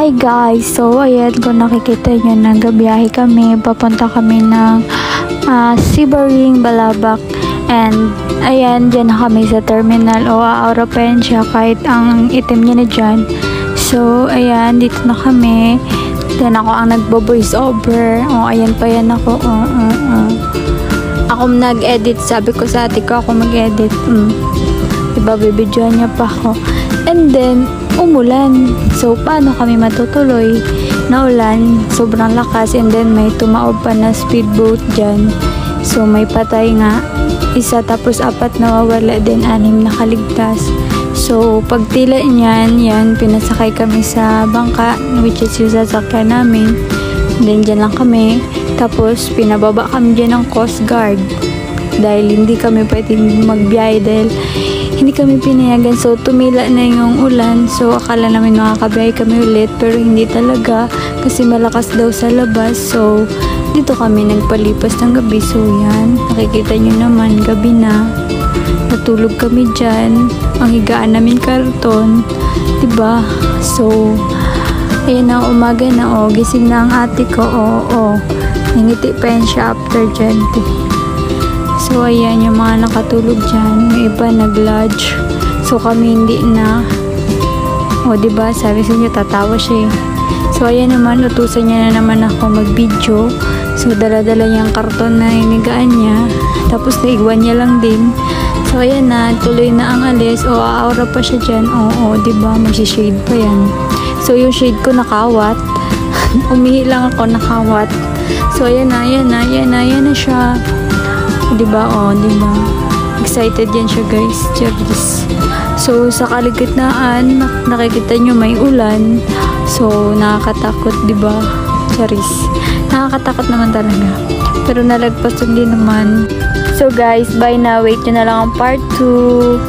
Hi guys! So, ayan, kung nakikita nyo, nagabiyahe kami. Papunta kami ng Sibaring, Balabac. And, ayan, dyan na kami sa terminal. O, aura pa yan siya kahit ang itim niya na dyan. So, ayan, dito na kami. Then, ako ang nagbo-voice over. O, ayan pa yan ako. Ako nag-edit. Sabi ko sa ate ko, ako mag-edit. Diba, bibidyoan niya pa ako. And then, umulan. So, paano kami matutuloy? Naulan, sobrang lakas, and then may tumaob pa na speedboat dyan. So, may patay nga. Isa, tapos 4 nawawala din, 6 nakaligtas. So, pagtila niyan, yan, pinasakay kami sa bangka, which is yung sasakyan namin. And then, dyan lang kami. Tapos, pinababa kami dyan ng Coast Guard. Dahil hindi kami pwedeng magbiyahe dahil hindi kami pinayagan. So, tumila na yung ulan. So, akala namin makakabiyahe kami ulit. Pero hindi talaga. Kasi malakas daw sa labas. So, dito kami nagpalipas ng gabi. So, yan. Nakikita nyo naman, gabi na. Natulog kami dyan. Ang higaan namin karton. Diba? So, ayan na, umaga na. Gising na ang ate ko. Nangiti pa yan siya after 20. So, ayan, yung mga nakatulog dyan. Yung iba nag-lodge. So, kami hindi na. Diba? Sabi sa inyo, tatawa siya eh. So, ayan naman, utusan niya na naman ako mag-video. So, dala-dala niyang karton na inigaan niya. Tapos, naigwan niya lang din. So, ayan na, tuloy na ang alis. Aura pa siya dyan. Diba? Magsishade pa yan. So, yung shade ko nakawat. Umihi lang ako, nakawat. So, ayan na siya. Diba? Diba? Excited yan siya, guys. Cheers. So, sa kaligitnaan, nakikita nyo may ulan. So, nakakatakot, diba? Charis. Nakakatakot naman talaga. Pero nalagpasan din naman. So, guys, bye na. Wait nyo na lang ang part 2.